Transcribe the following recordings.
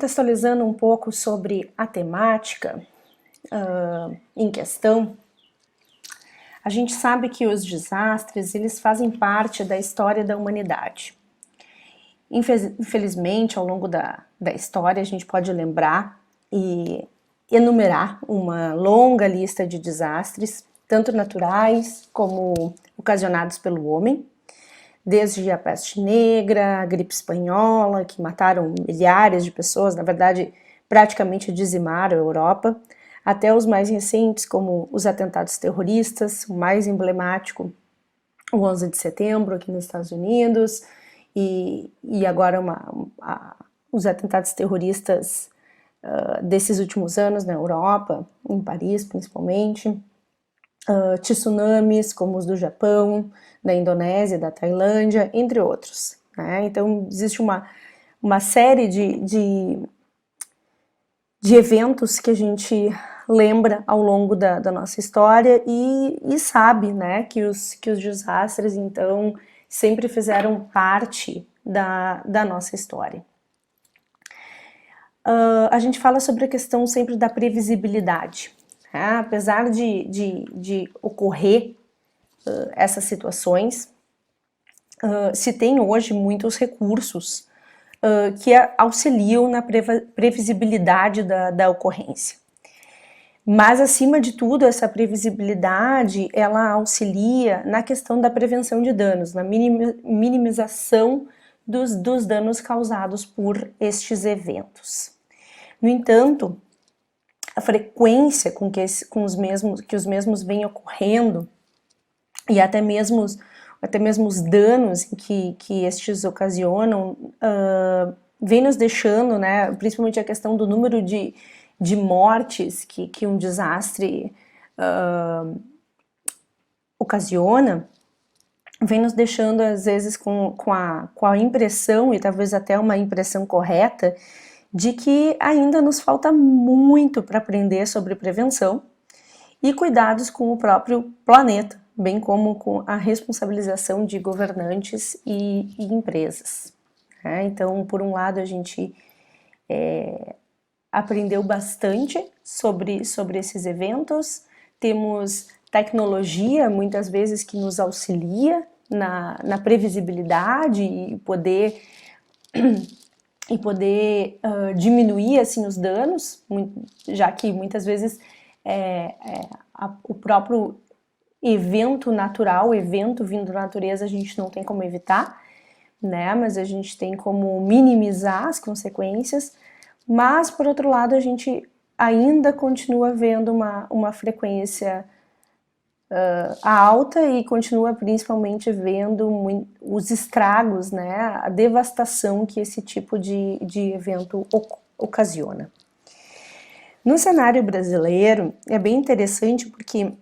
contextualizando um pouco sobre a temática em questão, a gente sabe que os desastres, eles fazem parte da história da humanidade. Infelizmente, ao longo da história, a gente pode lembrar e enumerar uma longa lista de desastres, tanto naturais como ocasionados pelo homem, desde a peste negra, a gripe espanhola, que mataram milhares de pessoas, na verdade, praticamente dizimaram a Europa, até os mais recentes, como os atentados terroristas, o mais emblemático, o 11 de setembro, aqui nos Estados Unidos, e agora os atentados terroristas desses últimos anos na Europa, em Paris principalmente, tsunamis como os do Japão, da Indonésia, da Tailândia, entre outros, né? Então existe uma série de eventos que a gente lembra ao longo da nossa história e sabe, né, que os desastres, então, sempre fizeram parte da nossa história. A gente fala sobre a questão sempre da previsibilidade. Apesar de ocorrer essas situações, se tem hoje muitos recursos que auxiliam na previsibilidade da ocorrência. Mas, acima de tudo, essa previsibilidade, ela auxilia na questão da prevenção de danos, na minimização dos danos causados por estes eventos. No entanto, a frequência com que os mesmos vêm ocorrendo e até mesmo os danos que estes ocasionam vem nos deixando, né, principalmente a questão do número de mortes que um desastre ocasiona, vem nos deixando às vezes com a impressão, e talvez até uma impressão correta, de que ainda nos falta muito para aprender sobre prevenção e cuidados com o próprio planeta, bem como com a responsabilização de governantes e empresas. Então, por um lado, a gente aprendeu bastante sobre esses eventos, temos tecnologia, muitas vezes, que nos auxilia na previsibilidade e poder diminuir assim os danos, já que muitas vezes o próprio evento natural, o evento vindo da natureza, a gente não tem como evitar, né? Mas a gente tem como minimizar as consequências. Mas, por outro lado, a gente ainda continua vendo uma frequência alta e continua principalmente vendo os estragos, né, a devastação que esse tipo de evento ocasiona. No cenário brasileiro, é bem interessante porque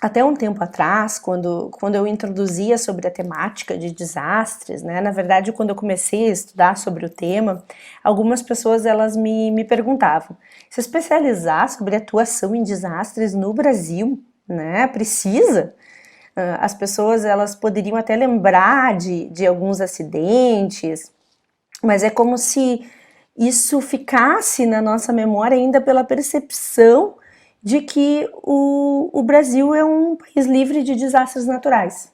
até um tempo atrás, quando eu introduzia sobre a temática de desastres, né, na verdade, quando eu comecei a estudar sobre o tema, algumas pessoas elas me perguntavam: se especializar sobre atuação em desastres no Brasil, né, precisa? As pessoas elas poderiam até lembrar de alguns acidentes, mas é como se isso ficasse na nossa memória ainda pela percepção de que o Brasil é um país livre de desastres naturais.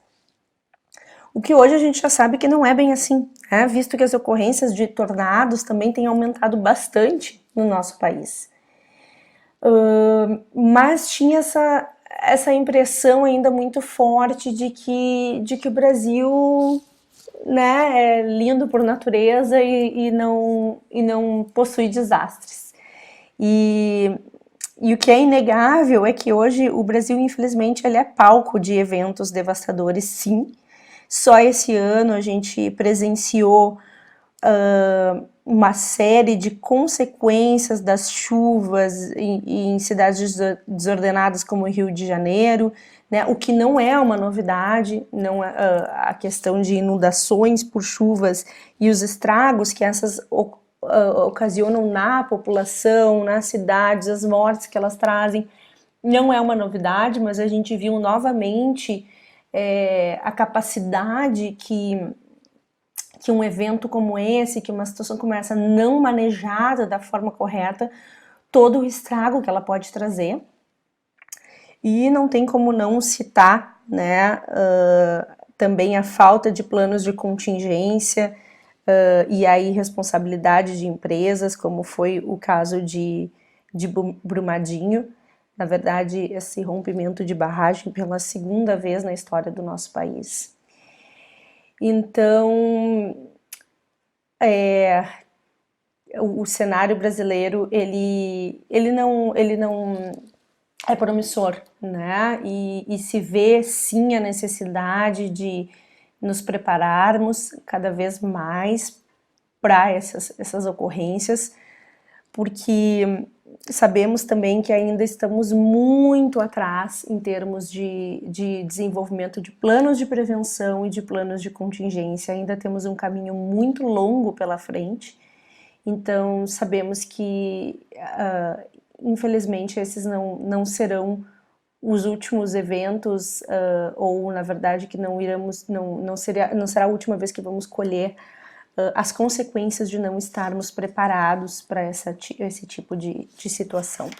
O que hoje a gente já sabe que não é bem assim, né? Visto que as ocorrências de tornados também têm aumentado bastante no nosso país. Mas tinha essa impressão ainda muito forte de que o Brasil, né, é lindo por natureza e não possui desastres. E o que é inegável é que hoje o Brasil, infelizmente, ele é palco de eventos devastadores, sim. Só esse ano a gente presenciou uma série de consequências das chuvas em cidades desordenadas como o Rio de Janeiro, né? O que não é uma novidade, não a questão de inundações por chuvas e os estragos que essas ocasionam na população, nas cidades, as mortes que elas trazem, não é uma novidade, mas a gente viu novamente a capacidade que um evento como esse, que uma situação como essa não manejada da forma correta, todo o estrago que ela pode trazer. E não tem como não citar, né, também a falta de planos de contingência e a irresponsabilidade de empresas, como foi o caso de Brumadinho. Na verdade, esse rompimento de barragem pela segunda vez na história do nosso país. Então, o cenário brasileiro, ele não é promissor, né? E se vê sim a necessidade de nos prepararmos cada vez mais para essas ocorrências, porque sabemos também que ainda estamos muito atrás em termos de desenvolvimento de planos de prevenção e de planos de contingência. Ainda temos um caminho muito longo pela frente, então sabemos que infelizmente esses não serão os últimos eventos, ou na verdade que não será a última vez que vamos colher as consequências de não estarmos preparados para esse tipo de situação.